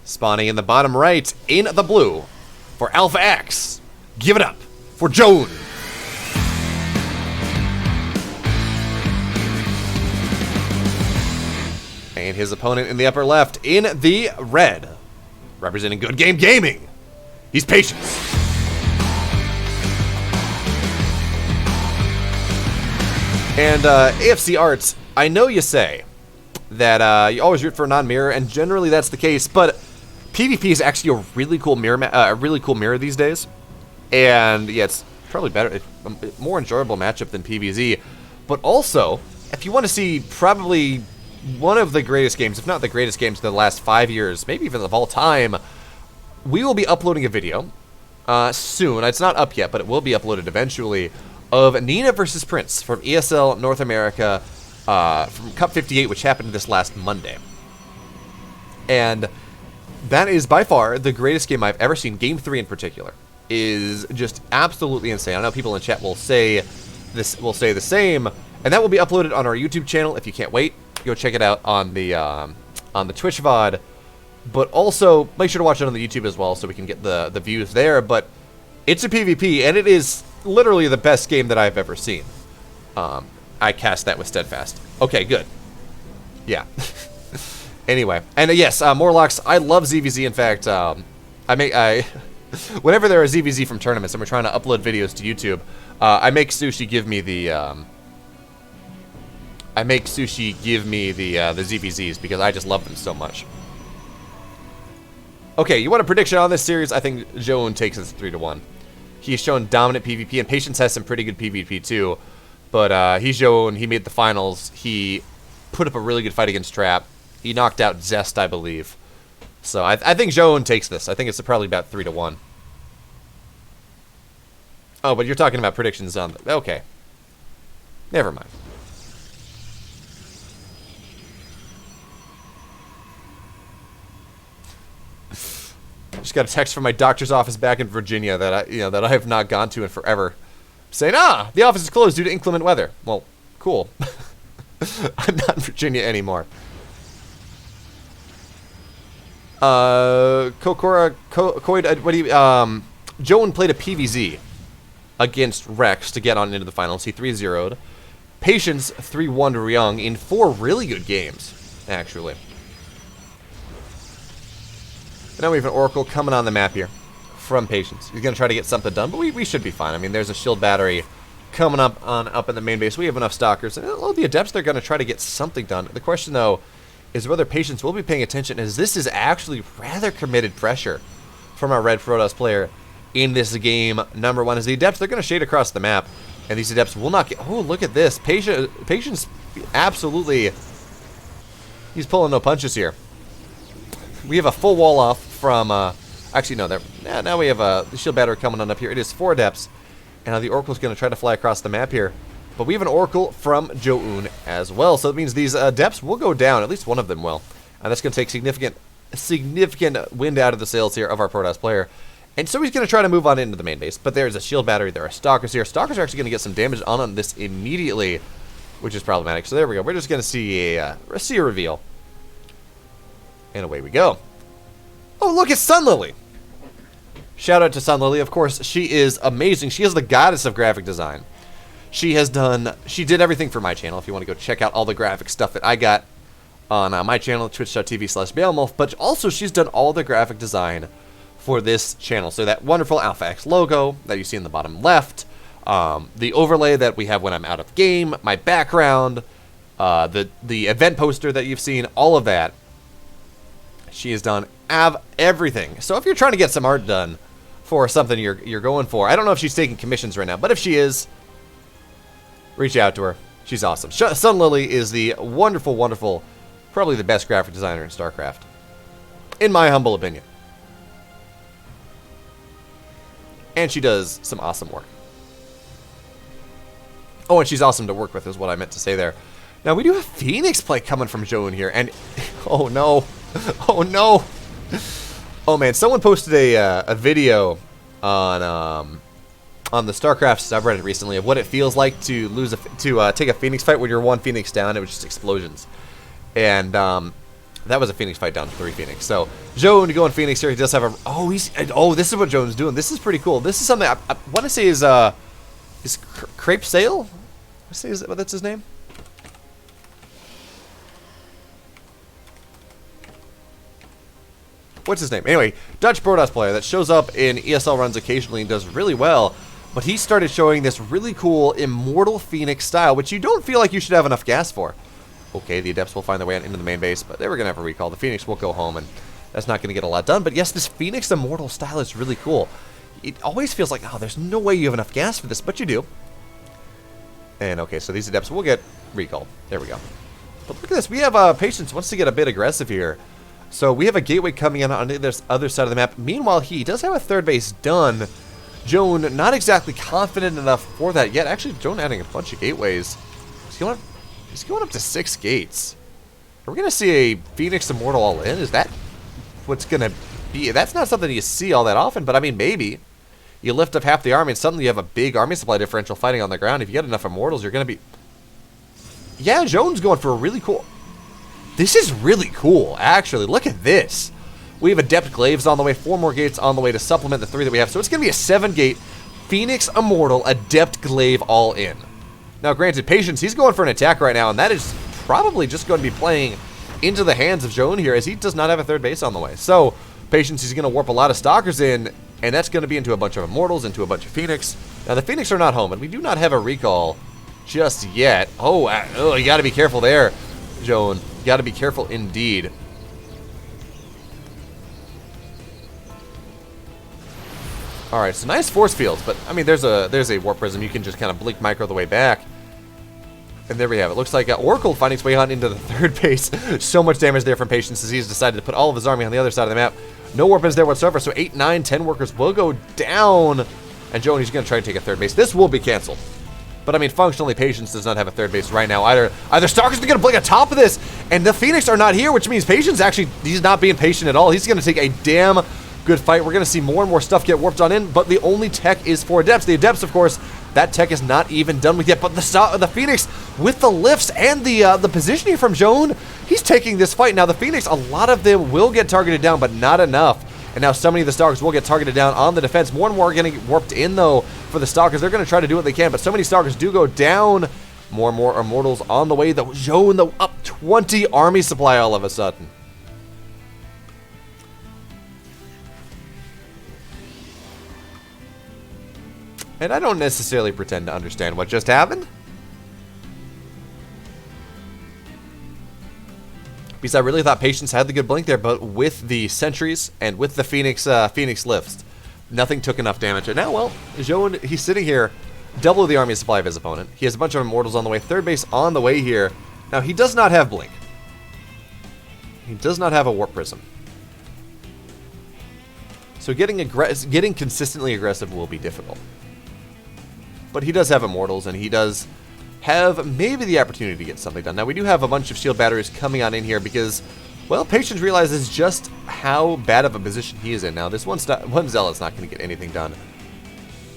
Spawning in the bottom right, in the blue, for Alpha X. Give it up for ZOUN. And his opponent in the upper left, in the red, representing Good Game Gaming. He's Patience. And AFC Arts, I know you say that you always root for a non-mirror, and generally that's the case, but PvP is actually a really cool mirror, these days. And yeah, it's probably better, it's a more enjoyable matchup than PvZ. But also, if you want to see probably one of the greatest games, if not the greatest games of the last 5 years, maybe even of all time, we will be uploading a video soon. It's not up yet, but it will be uploaded eventually, of Nina versus Prince from ESL North America from Cup 58, which happened this last Monday. And that is by far the greatest game I've ever seen. Game 3 in particular is just absolutely insane. I know people in chat will say the same, and that will be uploaded on our YouTube channel. If you can't wait, go check it out on the Twitch VOD. But also make sure to watch it on the YouTube as well, so we can get the views there. But it's a PvP, and it is literally the best game that I've ever seen. I cast that with Steadfast. Okay, good. Yeah. Anyway, and yes, Morlocks, I love ZVZ. In fact, whenever there are ZVZ from tournaments and we're trying to upload videos to YouTube, I make Sushi give me the ZVZs because I just love them so much. Okay, you want a prediction on this series? I think ZOUN takes it 3-1. He's shown dominant PvP, and Patience has some pretty good PvP too. But he's ZOUN. He made the finals. He put up a really good fight against Trap. He knocked out Zest, I believe. So I think ZOUN takes this. I think it's probably about 3-1. Oh, but you're talking about predictions on... Okay. Never mind. Just got a text from my doctor's office back in Virginia that I have not gone to in forever, saying, the office is closed due to inclement weather. Well, cool. I'm not in Virginia anymore. Kokora, Koid, what do you, ZOUN played a PvZ against Rex to get on into the finals. He 3-0'd. Patience 3-1 to Ryung in 4 really good games, actually. And now we have an Oracle coming on the map here from Patience. He's going to try to get something done, but we should be fine. I mean, there's a shield battery coming up in the main base. We have enough Stalkers. And the Adepts, they're going to try to get something done. The question, though, is whether Patience will be paying attention, as this is actually rather committed pressure from our Red Protoss player in this game. Number 1 is the Adepts. They're going to shade across the map, and these Adepts will not get... Oh, look at this. Patience absolutely... He's pulling no punches here. We have a full wall off from... Actually, no. Now we have the shield battery coming on up here. It is 4 Adepts, and now the Oracle's going to try to fly across the map here. But we have an Oracle from ZOUN as well, so that means these Adepts will go down. At least one of them will. And that's going to take significant wind out of the sails here of our Protoss player. And so he's going to try to move on into the main base. But there's a shield battery. There are Stalkers here. Stalkers are actually going to get some damage on this immediately, which is problematic. So there we go. We're just going to see a reveal. And away we go. Oh, look, it's Sunlily. Shout out to Sunlily. Of course, she is amazing. She is the goddess of graphic design. She did everything for my channel. If you want to go check out all the graphic stuff that I got on my channel, twitch.tv/BeoMulf. But also, she's done all the graphic design for this channel. So that wonderful Alpha X logo that you see in the bottom left, the overlay that we have when I'm out of game, my background, the event poster that you've seen, all of that. She has done everything. So if you're trying to get some art done for something you're going for, I don't know if she's taking commissions right now, but if she is, reach out to her. She's awesome. Sunlily is the wonderful, wonderful, probably the best graphic designer in StarCraft, in my humble opinion. And she does some awesome work. Oh, and she's awesome to work with is what I meant to say there. Now, we do have Phoenix play coming from ZOUN here, and... Oh, no. Oh, no. Oh, man. Someone posted a video on the StarCraft subreddit recently of what it feels like to take a Phoenix fight when you're 1 Phoenix down. It was just explosions. And That was a Phoenix fight down to 3 Phoenix. So, Joan going Phoenix here. He does have a... Oh, this is what Joan's doing. This is pretty cool. This is something I want to say is Crepe Sale? That's his name? What's his name? Anyway, Dutch Broadhouse player that shows up in ESL runs occasionally and does really well. But he started showing this really cool Immortal Phoenix style, which you don't feel like you should have enough gas for. Okay, the Adepts will find their way into the main base, but they were going to have a recall. The Phoenix will go home, and that's not going to get a lot done. But yes, this Phoenix Immortal style is really cool. It always feels like, oh, there's no way you have enough gas for this, but you do. And okay, so these Adepts will get recalled. There we go. But look at this. We have Patience wants to get a bit aggressive here. So we have a gateway coming in on the other side of the map. Meanwhile, he does have a third base done. Joan, not exactly confident enough for that yet. Actually, Joan adding a bunch of gateways. He's going up to 6 gates. Are we going to see a Phoenix Immortal all in? Is that what's going to be? That's not something you see all that often, but I mean, maybe. You lift up half the army and suddenly you have a big army supply differential fighting on the ground. If you get enough Immortals, you're going to be... Yeah, Joan's going for a really cool... This is really cool, actually. Look at this. We have Adept Glaives on the way, 4 more gates on the way to supplement the 3 that we have. So it's going to be a 7-gate Phoenix Immortal Adept Glaive all in. Now, granted, Patience, he's going for an attack right now, and that is probably just going to be playing into the hands of Joan here, as he does not have a third base on the way. So, Patience, he's going to warp a lot of Stalkers in, and that's going to be into a bunch of Immortals, into a bunch of Phoenix. Now, the Phoenix are not home, and we do not have a recall just yet. Oh, you got to be careful there, Joan. You got to be careful indeed. Alright, so nice force fields, but I mean there's a Warp Prism. You can just kind of blink micro the way back. And there we have it. Looks like Oracle finding its way on into the third base. So much damage there from Patience as he's decided to put all of his army on the other side of the map. No weapons there whatsoever, so 8, 9, 10 workers will go down. And Joan, he's going to try to take a third base. This will be canceled. But I mean, functionally, Patience does not have a third base right now. Either Stalker's going to blink on top of this, and the Phoenix are not here, which means Patience actually, he's not being patient at all. He's going to take a damn good fight. We're going to see more and more stuff get warped on in, but the only tech is for Adepts. The Adepts, of course, that tech is not even done with yet, but the Phoenix, with the lifts and the positioning from Joan, he's taking this fight. Now, the Phoenix, a lot of them will get targeted down, but not enough. And now so many of the Stalkers will get targeted down on the defense. More and more are getting warped in, though, for the Stalkers. They're going to try to do what they can, but so many Stalkers do go down. More and more Immortals on the way, though. Joan, though, up 20 army supply all of a sudden. And I don't necessarily pretend to understand what just happened. Because I really thought Patience had the good blink there, but with the sentries and with the Phoenix lifts, nothing took enough damage. And now, well, Joan, he's sitting here, double the army supply of his opponent. He has a bunch of Immortals on the way, third base on the way here. Now, he does not have blink. He does not have a Warp Prism. So getting consistently aggressive will be difficult. But he does have Immortals, and he does have maybe the opportunity to get something done. Now, we do have a bunch of shield batteries coming on in here because, well, Patience realizes just how bad of a position he is in. Now, this one Zealot's not going to get anything done.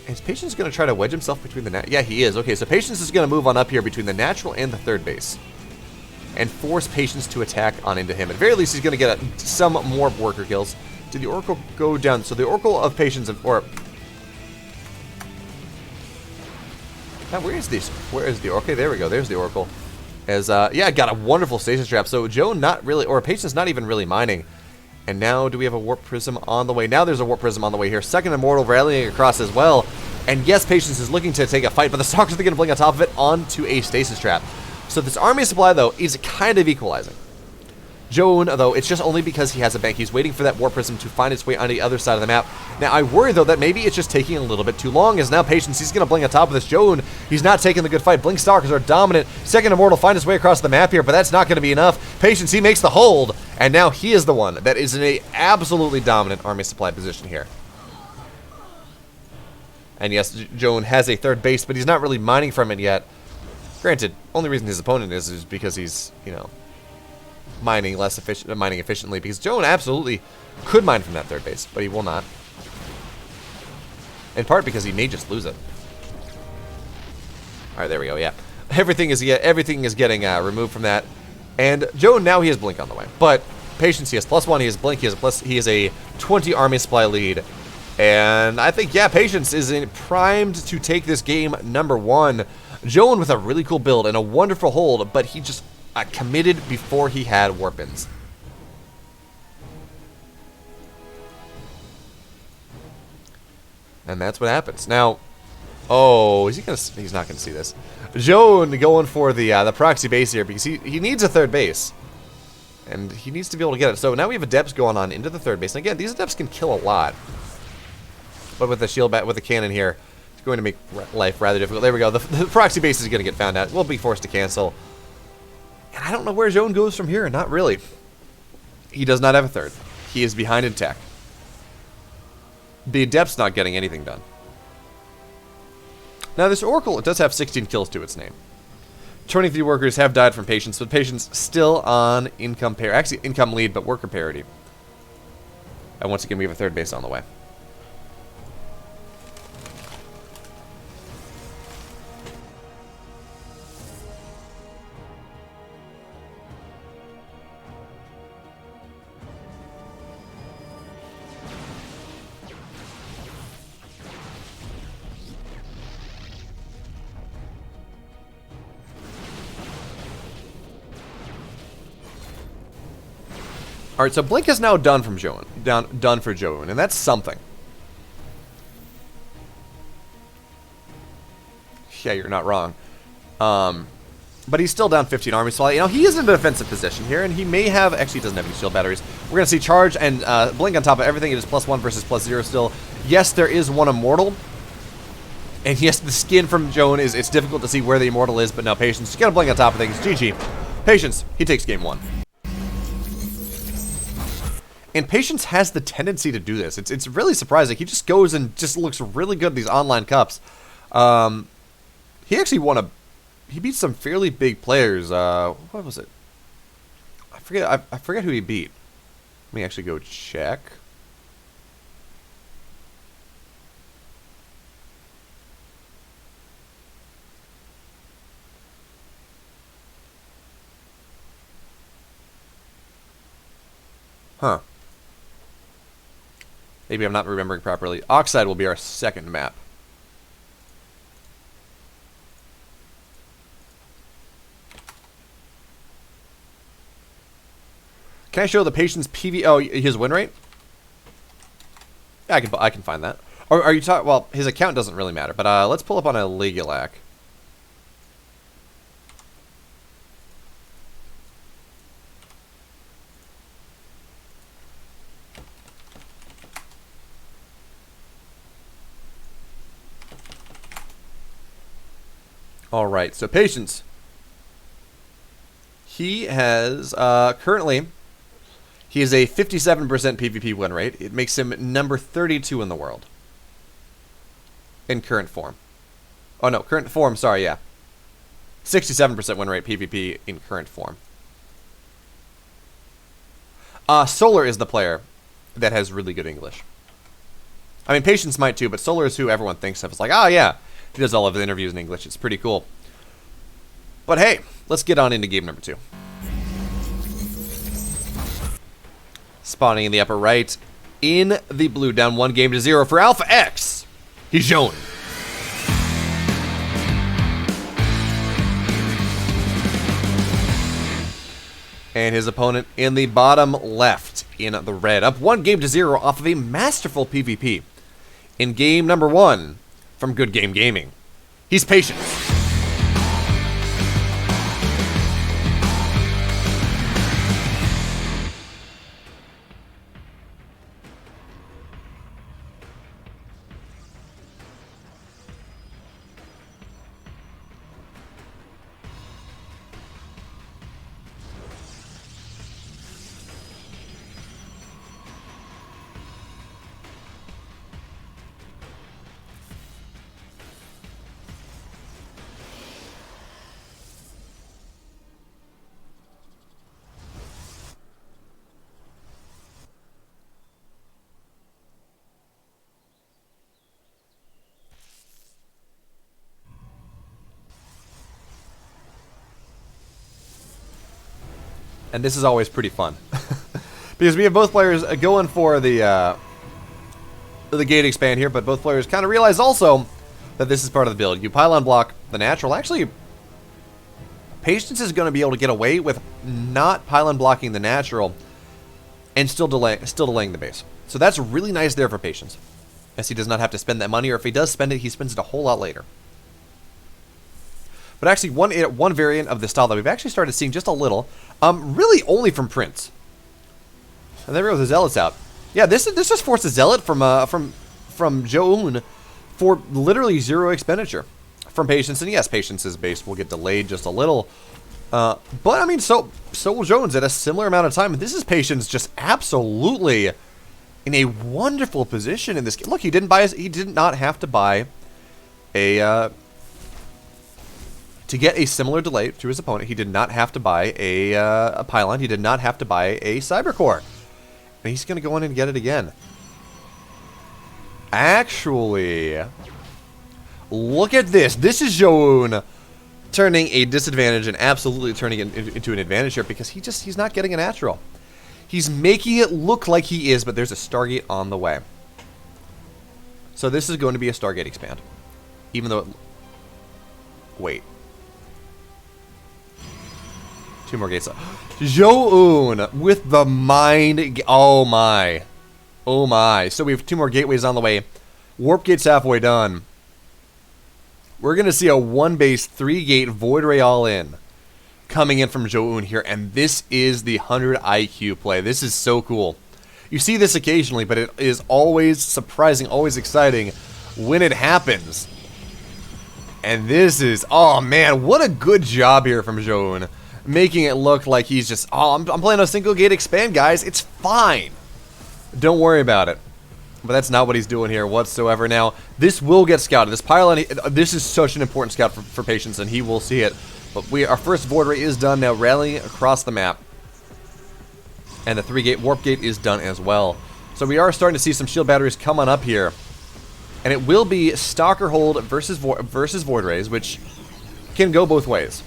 Is Patience going to try to wedge himself between the... Yeah, he is. Okay, so Patience is going to move on up here between the natural and the third base and force Patience to attack on into him. At very least, he's going to get some more worker kills. Did the Oracle go down? So the Oracle of Patience, or... Now, where is this? Where is the... Okay, there we go. There's the Oracle. As, yeah, got a wonderful stasis trap. So Joan not really... Or Patience not even really mining. And now, do we have a Warp Prism on the way? Now there's a Warp Prism on the way here. Second Immortal rallying across as well. And yes, Patience is looking to take a fight, but the Stalkers are going to blink on top of it onto a stasis trap. So this army supply, though, is kind of equalizing. Joan, though, it's just only because he has a bank. He's waiting for that Warp Prism to find its way on the other side of the map. Now, I worry, though, that maybe it's just taking a little bit too long, as now Patience, he's going to blink on top of this. Joan, he's not taking the good fight. Blink Stalkers are dominant. Second Immortal find his way across the map here, but that's not going to be enough. Patience, he makes the hold, and now he is the one that is in a absolutely dominant army supply position here. And yes, Joan has a third base, but he's not really mining from it yet. Granted, only reason his opponent is because he's, you know, mining efficiently, because Joan absolutely could mine from that third base, but he will not. In part because he may just lose it. All right, there we go. Yeah, everything is getting removed from that, and Joan now he has blink on the way, but Patience, he has +1, he has Blink, he is a 20 army supply lead. And I think, yeah, Patience is primed to take this game number 1. ZOUN with a really cool build and a wonderful hold, but he just committed before he had Warpins. And that's what happens. Now, oh, is he gonna? He's not gonna see this. ZOUN going for the proxy base here because he needs a third base, and he needs to be able to get it. So now we have adepts going on into the third base. And again, these adepts can kill a lot, but with the shield bat with the cannon here, it's going to make life rather difficult. There we go. The proxy base is gonna get found out. We'll be forced to cancel. And I don't know where ZOUN goes from here. Not really. He does not have a third. He is behind in tech. The Adept's not getting anything done. Now, this Oracle, it does have 16 kills to its name. 23 workers have died from Patience, but Patience still on income parity. Actually, income lead, but worker parity. And once again, we have a third base on the way. Alright, so Blink is now done from ZOUN. Done for ZOUN, and that's something. Yeah, you're not wrong. But he's still down 15 army supply. You know, he is in a defensive position here, and he may have... Actually, he doesn't have any shield batteries. We're going to see charge and Blink on top of everything. It is +1 versus +0 still. Yes, there is one immortal. And yes, the skin from ZOUN is... It's difficult to see where the immortal is, but no, Patience. Just got to Blink on top of things. GG. Patience. He takes game 1. And Patience has the tendency to do this. It's really surprising. He just goes and just looks really good in these online cups. He actually won a... He beat some fairly big players. What was it? I forget who he beat. Let me actually go check. Huh. Maybe I'm not remembering properly. Oxide will be our second map. Can I show the Patience PV? Oh, his win rate? Yeah, I can find that. Or are you talking? Well, his account doesn't really matter. But let's pull up on a Legulac. Alright, so Patience. He has, currently, he is a 57% PvP win rate. It makes him number 32 in the world. In current form. Oh no, current form, sorry, yeah. 67% win rate PvP in current form. Solar is the player that has really good English. I mean, Patience might too, but Solar is who everyone thinks of. It's like, oh yeah. He does all of the interviews in English. It's pretty cool. But hey, let's get on into game number 2. Spawning in the upper right, in the blue, down 1-0 for Alpha X. He's ZOUN. And his opponent in the bottom left, in the red, up 1-0 off of a masterful PvP. In game number 1. From Good Game Gaming. He's Patience. And this is always pretty fun. Because we have both players going for the gate expand here, but both players kind of realize also that this is part of the build. You pylon block the natural. Actually, Patience is going to be able to get away with not pylon blocking the natural and still delaying the base. So that's really nice there for Patience, as he does not have to spend that money, or if he does spend it, he spends it a whole lot later. But actually, one variant of this style that we've actually started seeing just a little, really only from Prince. And there goes the Zealots out. Yeah, this just forces Zealot from ZOUN for literally 0 expenditure from Patience. And yes, Patience's base will get delayed just a little. But I mean, so will Jones at a similar amount of time. This is Patience just absolutely in a wonderful position in this game. Look, he did not have to buy a to get a similar delay to his opponent. He did not have to buy a pylon. He did not have to buy a cyber core. And he's going to go in and get it again. Actually, look at this. This is ZOUN turning a disadvantage and absolutely turning it into an advantage here, because he's not getting a natural. He's making it look like he is, but there's a Stargate on the way. So this is going to be a Stargate expand. Even though wait. 2 more gates. ZOUN with the mind. Oh my. Oh my. So we have 2 more gateways on the way. Warp gate's halfway done. We're going to see a 1-base, 3-gate Void Ray all-in coming in from ZOUN here. And this is the 100 IQ play. This is so cool. You see this occasionally, but it is always surprising, always exciting when it happens. And this is, oh man, what a good job here from ZOUN. Making it look like he's just, oh, I'm playing a single gate expand, guys. It's fine. Don't worry about it. But that's not what he's doing here whatsoever. Now, this will get scouted. This pylon, this is such an important scout for Patience, and he will see it. But our first Void Ray is done now, rallying across the map. And the 3-gate Warp Gate is done as well. So we are starting to see some shield batteries come on up here. And it will be Stalker Hold versus Void Rays, which can go both ways.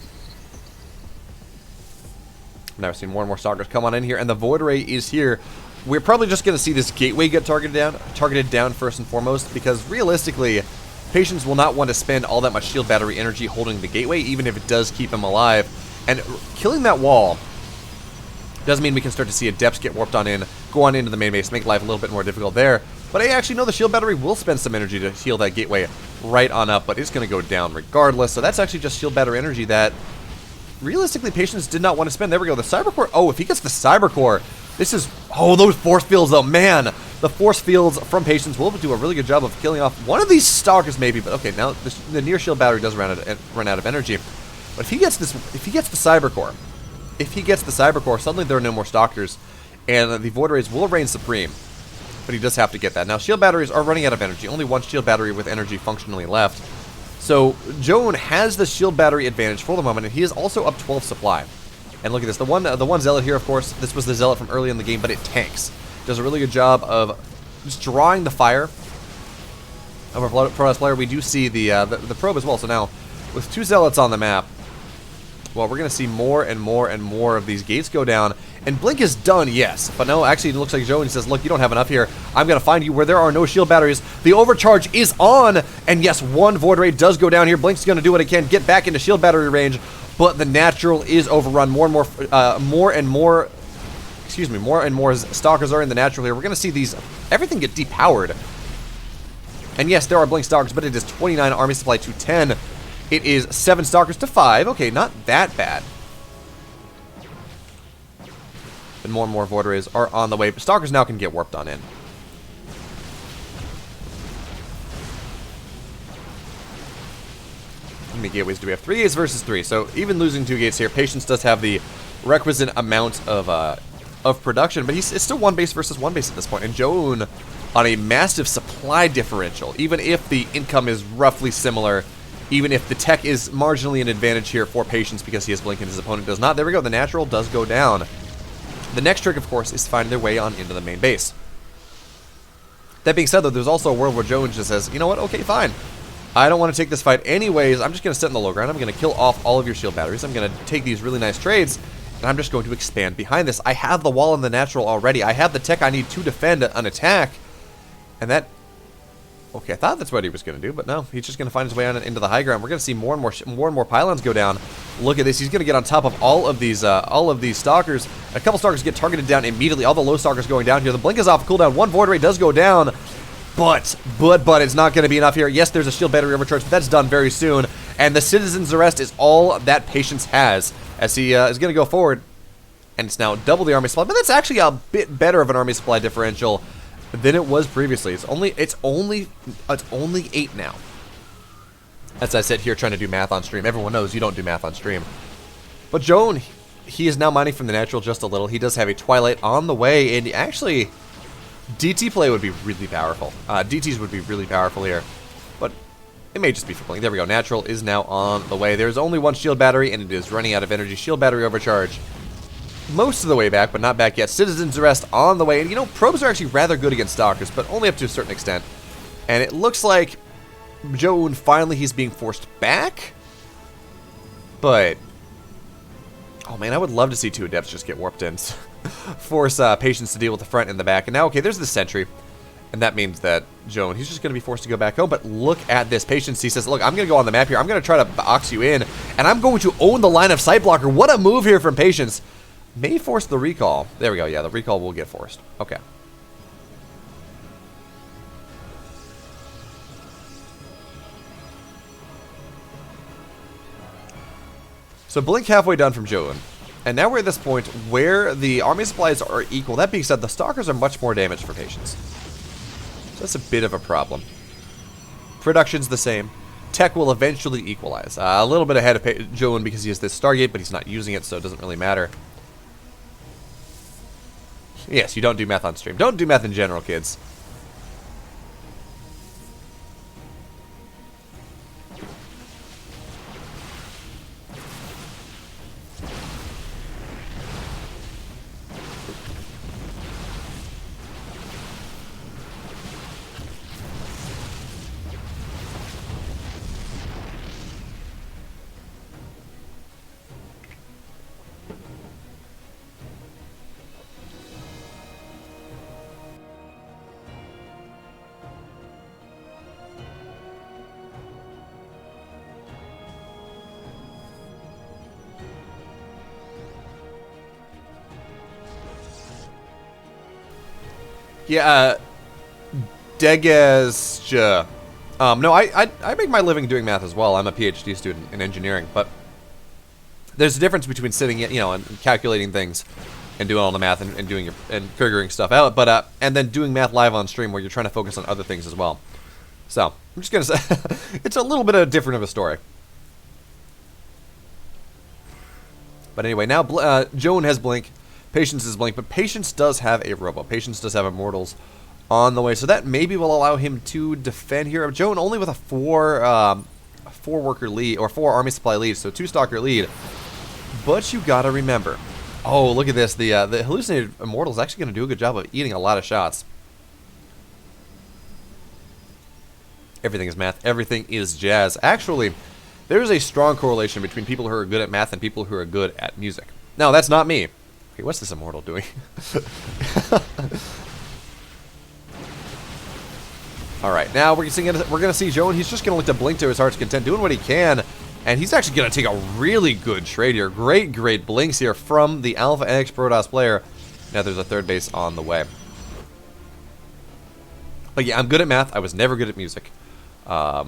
Now we're seeing more and more Stalkers come on in here, and the Void Ray is here. We're probably just going to see this gateway get targeted down first and foremost, because realistically, Patience will not want to spend all that much shield battery energy holding the gateway, even if it does keep him alive. And killing that wall does mean we can start to see Adepts get warped on in, go on into the main base, make life a little bit more difficult there. But I actually know the shield battery will spend some energy to heal that gateway right on up, but it's going to go down regardless. So that's actually just shield battery energy that realistically Patience did not want to spend. There we go, the Cyber Core. Oh, if he gets the Cyber Core, this is, oh, those force fields though, man. The force fields from Patience will do a really good job of killing off one of these Stalkers maybe, but okay, now the near shield battery does run out of energy. But if he gets the Cyber Core, suddenly there are no more Stalkers, and the Void Rays will reign supreme. But he does have to get that. Now, shield batteries are running out of energy. Only one shield battery with energy functionally left. So, ZOUN has the shield battery advantage for the moment, and he is also up 12 supply. And look at this. The one Zealot here, of course, this was the Zealot from early in the game, but it tanks. Does a really good job of just drawing the fire of our Protoss player. We do see the probe as well. So now, with 2 Zealots on the map, well, we're going to see more and more and more of these gates go down. And Blink is done, yes. But no, actually, it looks like ZOUN says, look, you don't have enough here. I'm going to find you where there are no shield batteries. The overcharge is on. And yes, 1 Void Ray does go down here. Blink's going to do what it can, get back into shield battery range. But the natural is overrun. More and more Stalkers are in the natural here. We're going to see everything get depowered. And yes, there are Blink Stalkers, but it is 29 army supply to 10. It is 7 Stalkers to 5. Okay, not that bad. And more Void Rays are on the way. But Stalkers now can get warped on in. How many gateways do we have? 3 gates versus 3. So even losing 2 gates here, Patience does have the requisite amount of production. But it's still 1 base versus 1 base at this point. And ZOUN on a massive supply differential. Even if the income is roughly similar, even if the tech is marginally an advantage here for Patience because he has Blink and his opponent does not. There we go. The natural does go down. The next trick, of course, is to find their way on into the main base. That being said, though, there's also a world where ZOUN just says, you know what, okay, fine. I don't want to take this fight anyways. I'm just going to sit in the low ground. I'm going to kill off all of your shield batteries. I'm going to take these really nice trades, And I'm just going to expand behind this. I have the wall and the natural already. I have the tech I need to defend an attack. And that... Okay, I thought that's what he was going to do, but no. He's just going to find his way on into the high ground. We're going to see more and more pylons go down. Look at this. He's going to get on top of all of these stalkers. A couple stalkers get targeted down immediately. All the low stalkers going down here. The blink is off cooldown. One void ray does go down. But it's not going to be enough here. Yes, there's a shield battery overcharge, but that's done very soon. And the citizen's arrest is all that Patience has, as he is going to go forward. And it's now double the army supply, but that's actually a bit better of an army supply differential than it was previously. It's only 8 now. As I sit here trying to do math on stream, everyone knows you don't do math on stream. But Joan, he is now mining from the natural just a little. He does have a Twilight on the way, and actually, DT play would be really powerful. DTs would be really powerful here, but it may just be for playing. There we go. Natural is now on the way. There's only one shield battery, and it is running out of energy. Shield battery overcharge. Most of the way back, but not back yet. Citizen's arrest on the way. And, you know, probes are actually rather good against stalkers, but only up to a certain extent. And it looks like Joan, finally, he's being forced back. But, oh, man, I would love to see 2 adepts just get warped in. Force Patience to deal with the front and the back. And now, okay, there's the sentry. And that means that Joan, he's just going to be forced to go back home. But look at this. Patience, he says, look, I'm going to go on the map here. I'm going to try to box you in. And I'm going to own the line of sight blocker. What a move here from Patience. May force the recall. There we go. Yeah, the recall will get forced. Okay. So blink halfway done from Joan. And now we're at this point where the army supplies are equal. That being said, the stalkers are much more damaged for Patience. So that's a bit of a problem. Production's the same. Tech will eventually equalize. A little bit ahead of Joan because he has this Stargate, but he's not using it, so it doesn't really matter. Yes, you don't do math on stream. Don't do math in general, kids. Yeah, Degesja. No, I make my living doing math as well. I'm a PhD student in engineering, but there's a difference between sitting, you know, and calculating things and doing all the math and doing and figuring stuff out, but and then doing math live on stream where you're trying to focus on other things as well. So I'm just gonna say it's a little bit different of a story. But anyway, now Joan has blink. Patience is blink, but Patience does have a robo. Patience does have immortals on the way, so that maybe will allow him to defend here. Joan only with a 4 worker lead or 4 army supply lead, so 2 stalker lead. But you gotta remember, oh look at this, the hallucinated immortal is actually gonna do a good job of eating a lot of shots. Everything is math. Everything is jazz. Actually, there is a strong correlation between people who are good at math and people who are good at music. Now that's not me. Okay, what's this immortal doing? Alright, now we're gonna see Joan. He's just gonna look to blink to his heart's content, doing what he can, and he's actually gonna take a really good trade here. Great blinks here from the Alpha X Protoss player. Now there's a third base on the way. But yeah, I'm good at math. I was never good at music. I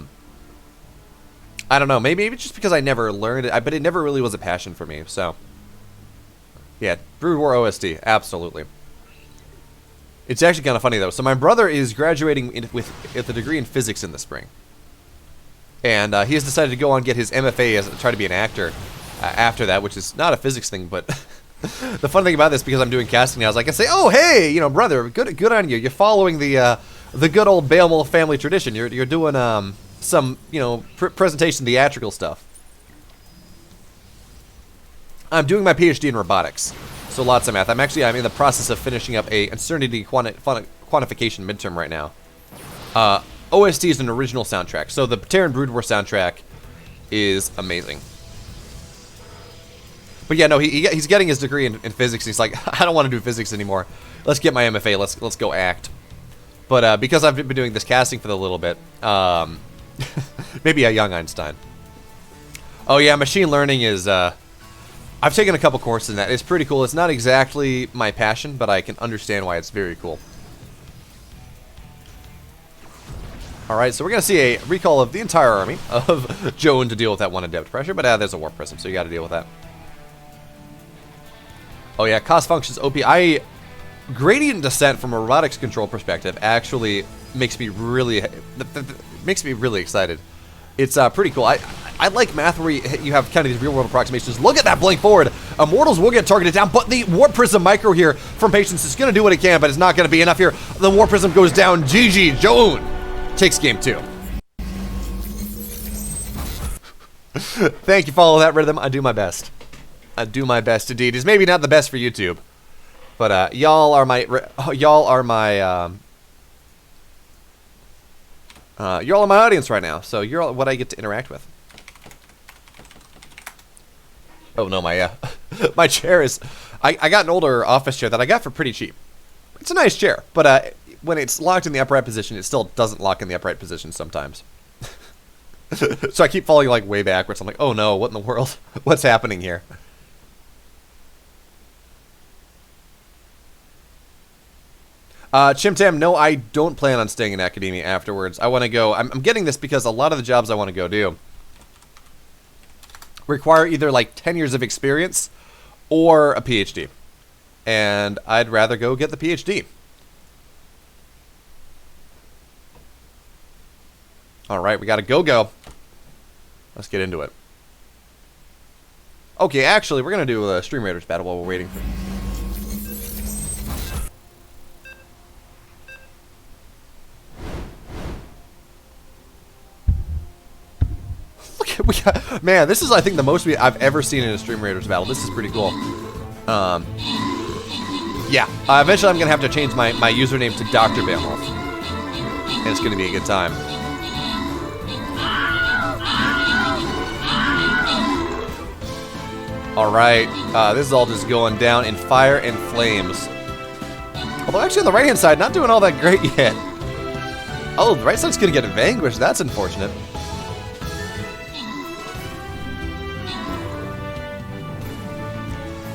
don't know. Maybe it's just because I never learned it, but it never really was a passion for me. So. Yeah, Brood War OST, absolutely. It's actually kind of funny, though. So my brother is graduating with a degree in physics in the spring. And he has decided to go on and get his MFA, try to be an actor after that, which is not a physics thing, but the fun thing about this, because I'm doing casting now, is I can say, oh, hey, you know, brother, good on you. You're following the good old BeoMulf family tradition. You're doing some, you know, presentation theatrical stuff. I'm doing my PhD in robotics, so lots of math. I'm in the process of finishing up a uncertainty quantification midterm right now. OST is an original soundtrack, so the Terran Brood War soundtrack is amazing. But yeah, no, he's getting his degree in physics. He's like, I don't want to do physics anymore. Let's get my MFA. Let's go act. But because I've been doing this casting for a little bit, maybe a young Einstein. Oh yeah, machine learning is. I've taken a couple courses in that. It's pretty cool. It's not exactly my passion, but I can understand why it's very cool. Alright, so we're going to see a recall of the entire army of ZOUN to deal with that one adept pressure, but there's a warp prism, so you got to deal with that. Oh yeah, cost functions OP. Gradient descent from a robotics control perspective actually makes me really excited. It's pretty cool. I like math where you have kind of these real-world approximations. Look at that blink forward. Immortals will get targeted down, but the Warp Prism Micro here from Patience is going to do what it can, but it's not going to be enough here. The Warp Prism goes down. GG. ZOUN takes game 2. Thank you, follow that rhythm. I do my best. I do my best indeed. It's maybe not the best for YouTube, but y'all are my audience right now, so you're all what I get to interact with. Oh no, my my chair is. I got an older office chair that I got for pretty cheap. It's a nice chair, but when it's locked in the upright position, it still doesn't lock in the upright position sometimes. So I keep falling like way backwards. I'm like, oh no, what in the world? What's happening here? Chimtam, no, I don't plan on staying in academia afterwards. I want to go. I'm getting this because a lot of the jobs I want to go do require either like 10 years of experience or a PhD. And I'd rather go get the PhD. All right, we got a go. Let's get into it. Okay, actually, we're going to do a Stream Raiders battle while we're waiting for... Look at, we got... Man, this is, I think, the most I've ever seen in a Stream Raiders battle. This is pretty cool. Yeah, eventually I'm going to have to change my username to Dr. BeoMulf. And it's going to be a good time. Alright, this is all just going down in fire and flames. Although actually on the right-hand side, not doing all that great yet. Oh, the right side's going to get vanquished. That's unfortunate.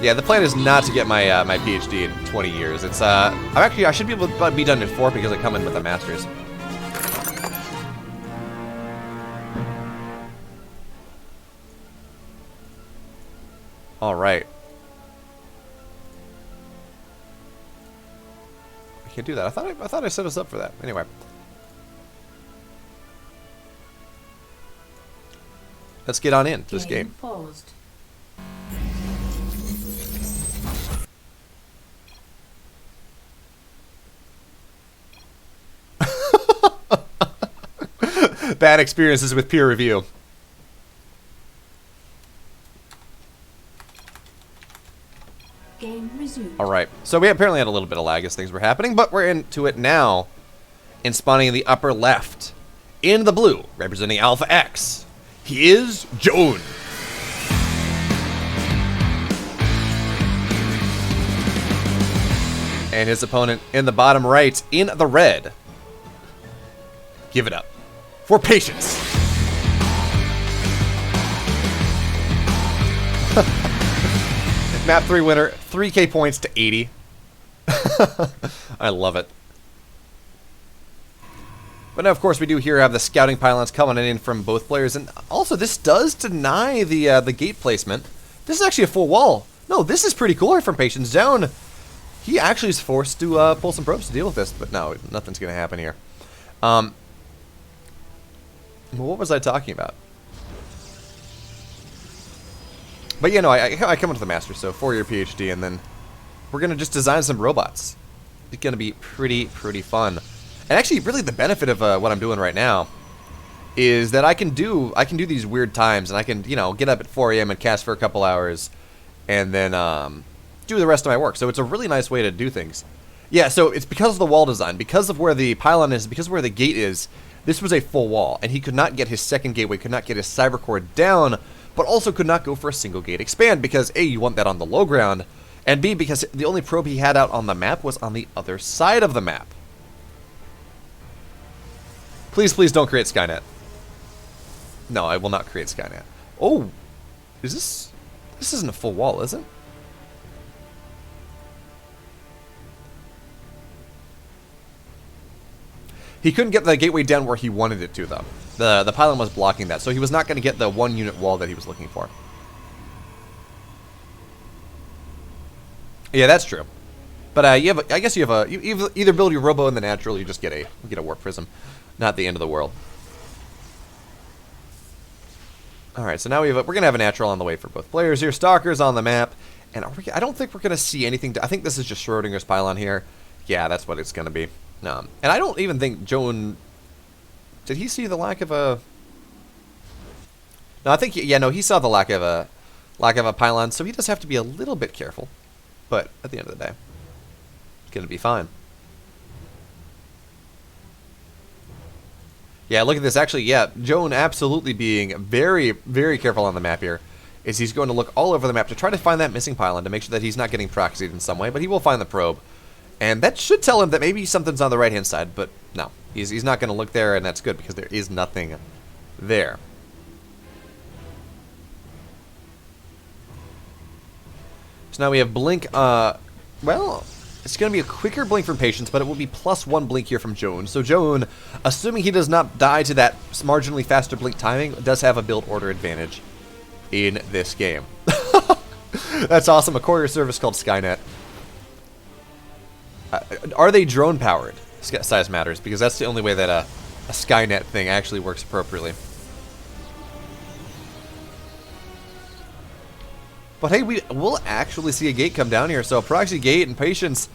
Yeah, the plan is not to get my my PhD in 20 years. It's I should be able to be done in 4 because I come in with a master's. All right. I can't do that. I thought I set us up for that. Anyway. Let's get on in to this game. Paused. Bad experiences with peer review. Game resumed. Alright, so we apparently had a little bit of lag as things were happening, but we're into it now. And spawning in the upper left, in the blue, representing Alpha X, he is ZOUN. And his opponent in the bottom right, in the red. Give it up for Patience. Map 3 winner, 3K points to 80. I love it. But now, of course, we do here have the scouting pylons coming in from both players. And also, this does deny the gate placement. This is actually a full wall. No, this is pretty cool here from Patience. ZOUN, he actually is forced to pull some probes to deal with this. But no, nothing's going to happen here. Well, what was I talking about? But yeah, no, I come into the Master, so 4-year PhD, and then we're going to just design some robots. It's going to be pretty fun. And actually, really the benefit of what I'm doing right now is that I can do these weird times, and I can, you know, get up at 4 a.m. and cast for a couple hours, and then do the rest of my work. So it's a really nice way to do things. Yeah, so it's because of the wall design, because of where the pylon is, because of where the gate is, this was a full wall, and he could not get his second gateway, could not get his cyber core down but also could not go for a single gate expand because A, you want that on the low ground, and B, because the only probe he had out on the map was on the other side of the map. Please, please don't create Skynet. No, I will not create Skynet. Oh, is this... This isn't a full wall, is it? He couldn't get the gateway down where he wanted it to, though. The pylon was blocking that, so he was not going to get the 1 unit wall that he was looking for. Yeah, that's true. But you have, I guess you have you either build your robo in the natural, or you just get a warp prism. Not the end of the world. All right, so now we're gonna have a natural on the way for both players here. Stalkers on the map, and I don't think we're gonna see anything. I think this is just Schrodinger's pylon here. Yeah, that's what it's gonna be. And I don't even think Joan. Did he see the lack of a? No, I think he saw the lack of a pylon, so he does have to be a little bit careful. But at the end of the day, it's gonna be fine. Yeah, look at this. Actually, yeah, Joan absolutely being very, very careful on the map here. Is he's going to look all over the map to try to find that missing pylon to make sure that he's not getting proxied in some way, but he will find the probe. And that should tell him that maybe something's on the right-hand side, but no. He's not going to look there, and that's good, because there is nothing there. So now we have Blink, well, it's going to be a quicker blink from Patience, but it will be +1 blink here from Joan. So Joan, assuming he does not die to that marginally faster blink timing, does have a build order advantage in this game. That's awesome. A courier service called Skynet. Are they drone powered? Size matters, because that's the only way that a Skynet thing actually works appropriately. But hey, we'll actually see a gate come down here. So a proxy gate and Patience.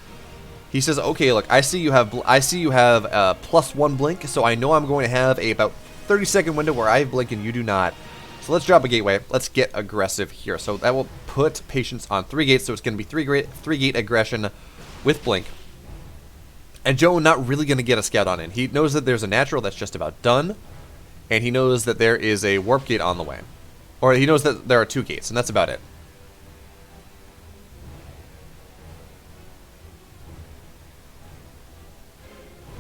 He says, "Okay, look, I see you have +1 blink, so I know I'm going to have a about 30-second window where I blink and you do not. So let's drop a gateway. Let's get aggressive here. So that will put Patience on 3 gates. So it's going to be 3 gate aggression with blink. And Joan not really going to get a scout on in. He knows that there's a natural that's just about done, and he knows that there is a warp gate on the way, or he knows that there are 2 gates, and that's about it."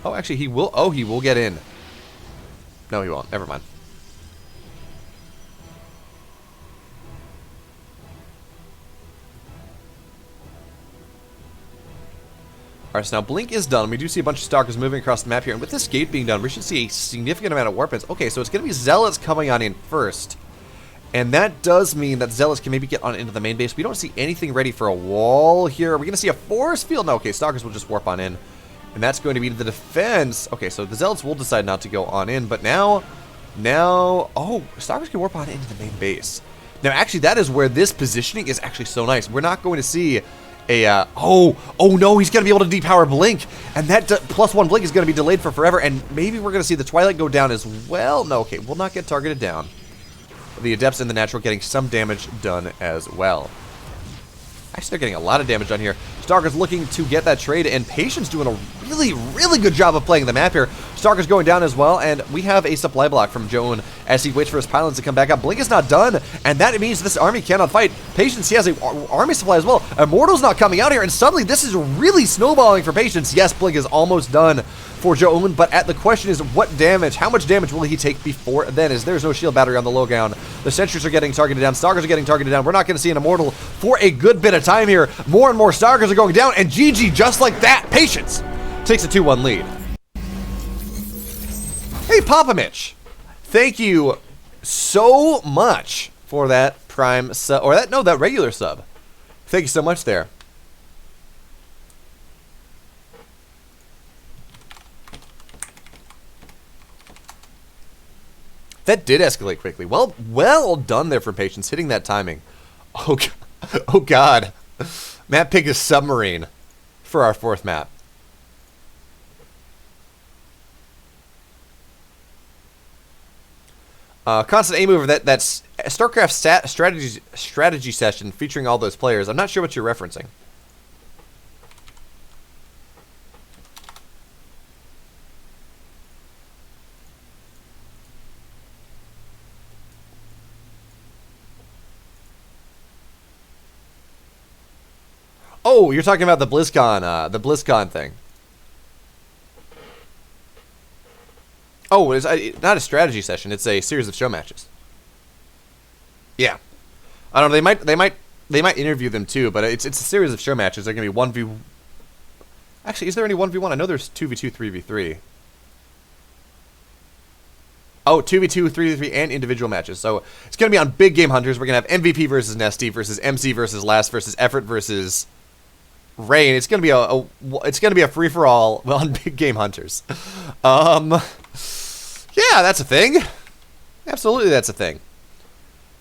Oh, actually, he will. Oh, he will get in. No, he won't. Never mind. Alright, so now Blink is done. We do see a bunch of Stalkers moving across the map here. And with this gate being done, we should see a significant amount of weapons. Okay, so it's going to be Zealots coming on in first. And that does mean that Zealots can maybe get on into the main base. We don't see anything ready for a wall here. Are we going to see a force field? No, okay, Stalkers will just warp on in. And that's going to be the defense. Okay, so the Zealots will decide not to go on in. But now, oh, Stalkers can warp on into the main base. Now, actually, that is where this positioning is actually so nice. We're not going to see a, oh no, he's going to be able to depower Blink. And that +1 Blink is going to be delayed for forever. And maybe we're going to see the Twilight go down as well. No, okay, will not get targeted down. The Adepts in the Natural getting some damage done as well. Actually, they're getting a lot of damage done here. Stalker's looking to get that trade, and Patience doing a really, really good job of playing the map here. Stalker's going down as well, and we have a supply block from Joan as he waits for his pylons to come back up. Blink is not done, and that means this army cannot fight. Patience, he has an army supply as well. Immortal's not coming out here, and suddenly this is really snowballing for Patience. Yes, Blink is almost done for Joan, but the question is what damage, how much damage will he take before then, as there's no shield battery on the low ground. The sentries are getting targeted down, Stalkers are getting targeted down. We're not going to see an Immortal for a good bit of time here. More and more Stalkers are going down, and GG just like that. Patience takes a 2-1 lead. Hey, Papa Mitch, thank you so much for that Prime sub, or that regular sub. Thank you so much there. That did escalate quickly. Well done there for Patience, hitting that timing. Oh, oh God. Map pick is Submarine for our 4th map. Constant A mover, that's StarCraft strategy session featuring all those players. I'm not sure what you're referencing. Oh, you're talking about the BlizzCon thing. Oh, it's not a strategy session. It's a series of show matches. Yeah, I don't know. They might interview them too, but it's a series of show matches. They're gonna be 1v. Actually, is there any 1v1? I know there's 2v2, 3v3. Oh, 2v2, 3v3, and individual matches. So it's gonna be on Big Game Hunters. We're gonna have MVP versus Nesty versus MC versus Last versus Effort versus Rain. It's gonna be a free for all on Big Game Hunters. Yeah, that's a thing. Absolutely, that's a thing.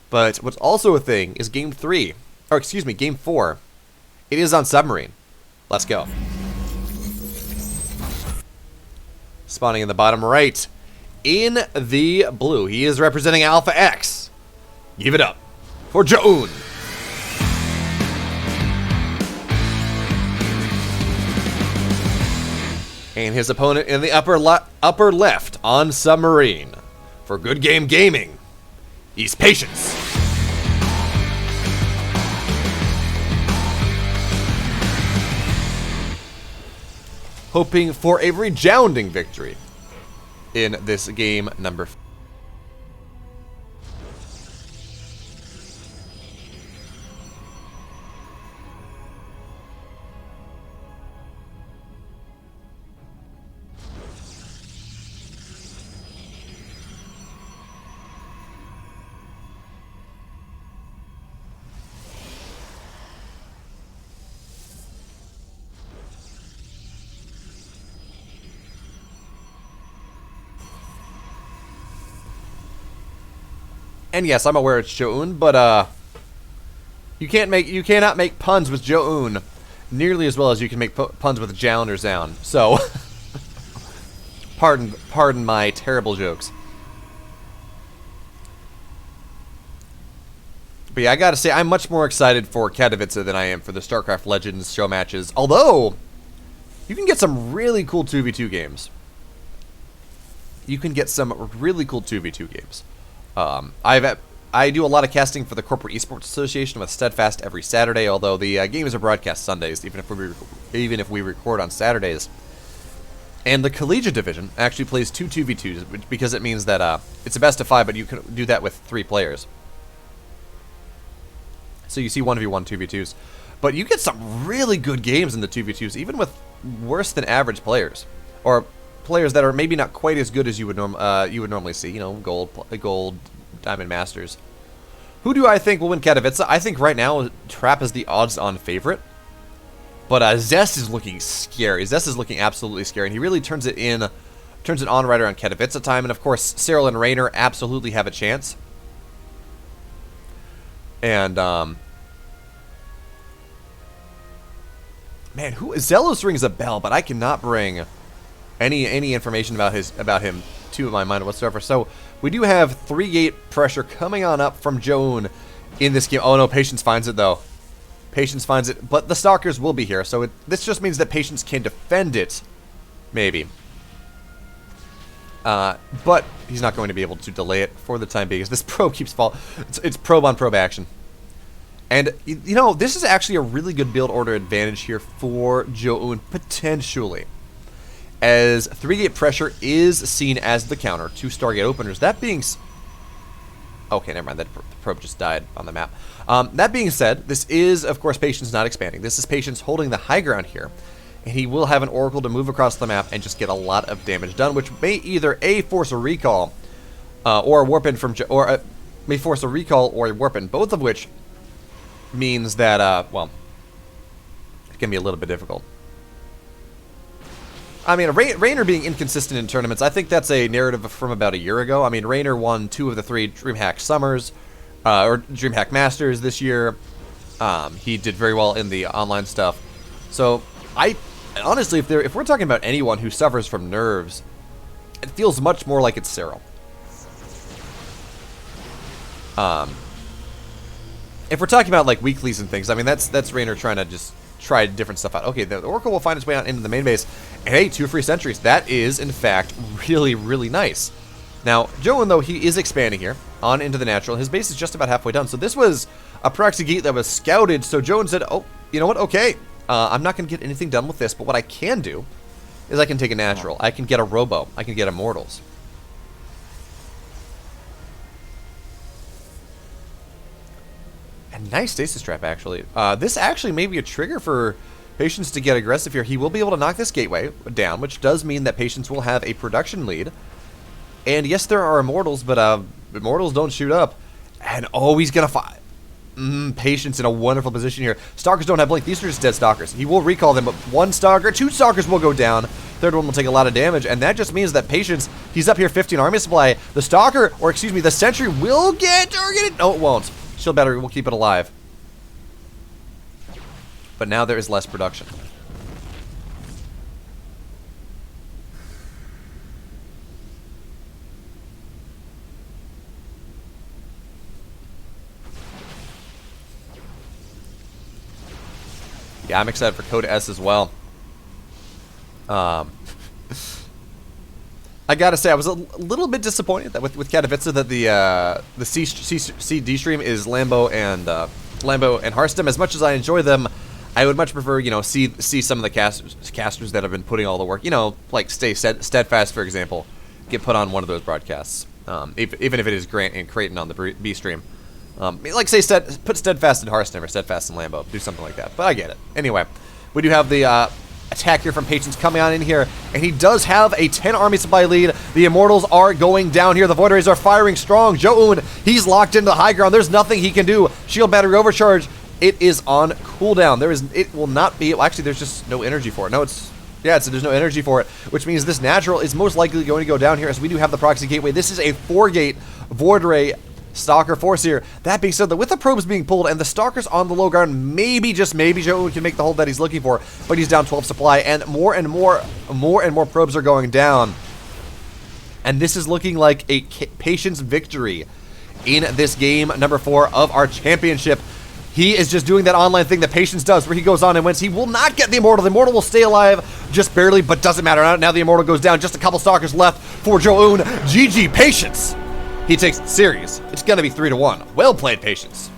But what's also a thing is Game 3, or excuse me, Game 4. It is on Submarine. Let's go. Spawning in the bottom right, in the blue, he is representing Alpha X. Give it up for ZOUN. And his opponent in the upper left on Submarine for Good Game Gaming, he's Patience. Hoping for a resounding victory in this game number 5. And yes, I'm aware it's ZOUN, but you cannot make puns with ZOUN nearly as well as you can make puns with ZOUN or ZOUN. So, pardon my terrible jokes. But yeah, I gotta say, I'm much more excited for Katowice than I am for the StarCraft Legends show matches. Although, you can get some really cool 2v2 games. You can get some really cool 2v2 games. I do a lot of casting for the Corporate Esports Association with Steadfast every Saturday, although the games are broadcast Sundays, even if we record on Saturdays. And the Collegiate Division actually plays 2v2s, because it means that it's a best of 5, but you can do that with 3 players. So you see 1v1, 2v2s. But you get some really good games in the 2v2s, even with worse than average players. Or players that are maybe not quite as good as you would normally see. You know, gold, diamond masters. Who do I think will win Katowice? I think right now Trap is the odds-on favorite. But Zest is looking scary. Zest is looking absolutely scary, and he really turns it on right around Katowice time. And of course, Cyril and Rainer absolutely have a chance. And man, Zelos rings a bell, but I cannot bring any information about him to my mind whatsoever. So we do have 3-gate pressure coming on up from ZOUN in this game. Oh no, Patience finds it though. Patience finds it, but the Stalkers will be here, so this just means that Patience can defend it, maybe. But he's not going to be able to delay it for the time being, because this probe keeps falling. It's probe on probe action. And, you know, this is actually a really good build order advantage here for ZOUN, potentially. As 3-gate pressure is seen as the counter to Stargate openers. That being... Okay, never mind, that probe just died on the map. That being said, this is, of course, Patience not expanding. This is Patience holding the high ground here. And he will have an Oracle to move across the map and just get a lot of damage done, which may either A, force a recall, or a warp in from... may force a recall or a warp in, both of which means that, well, it can be a little bit difficult. I mean, Rainer being inconsistent in tournaments, I think that's a narrative from about a year ago. I mean, Rainer won 2 of the 3 DreamHack Summers, or DreamHack Masters this year. He did very well in the online stuff. So, honestly, if we're talking about anyone who suffers from nerves, it feels much more like it's Cyril. If we're talking about like weeklies and things, I mean that's Rainer trying to just try different stuff out. Okay, the Oracle will find its way out into the main base, and hey, 2 free sentries. That is in fact really, really nice. Now, ZOUN, though, he is expanding here on into the natural. His base is just about halfway done. So this was a proxy gate that was scouted. So ZOUN said, "Oh, you know what? Okay, I'm not going to get anything done with this, but what I can do is I can take a natural. I can get a robo. I can get immortals. And nice stasis trap, actually. This actually may be a trigger for Patience to get aggressive here. He will be able to knock this gateway down, which does mean that Patience will have a production lead. And yes, there are immortals, but immortals don't shoot up. And oh, he's going to fight. Patience in a wonderful position here. Stalkers don't have blink. These are just dead stalkers. He will recall them, but one stalker, two stalkers will go down. Third one will take a lot of damage, and that just means that Patience, he's up here 15 army supply. The stalker, or excuse me, the sentry will get targeted. No, it won't. Shield battery will keep it alive. But now there is less production. Yeah, I'm excited for Code S as well. I gotta say, I was a little bit disappointed that with Katowice that the CD stream is Lambo and Hearthstone. As much as I enjoy them, I would much prefer, you know, see some of the casters that have been putting all the work. You know, like Steadfast, for example, get put on one of those broadcasts, even if it is Grant and Creighton on the B stream. Like say put Steadfast in Hearthstone or Steadfast in Lambo, do something like that. But I get it. Anyway, we do have the attack here from Patience coming on in here, and he does have a 10 army supply lead. The Immortals are going down here. The Void Rays are firing strong. ZOUN, he's locked into the high ground. There's nothing he can do. Shield battery overcharge. It is on cooldown. It will not be. Well, actually, there's just no energy for it. No, there's no energy for it, which means this natural is most likely going to go down here, as we do have the proxy gateway. This is a 4-gate Void Ray Stalker force here. That being said, with the probes being pulled and the Stalkers on the low ground, maybe, just maybe, ZOUN can make the hold that he's looking for, but he's down 12 supply, and more and more probes are going down. And this is looking like a Patience victory in this game number 4 of our championship. He is just doing that online thing that Patience does, where he goes on and wins. He will not get the Immortal. The Immortal will stay alive just barely, but doesn't matter. Now the Immortal goes down. Just a couple Stalkers left for ZOUN. GG, Patience. He takes the series. It's going to be 3-1. Well played, Patience.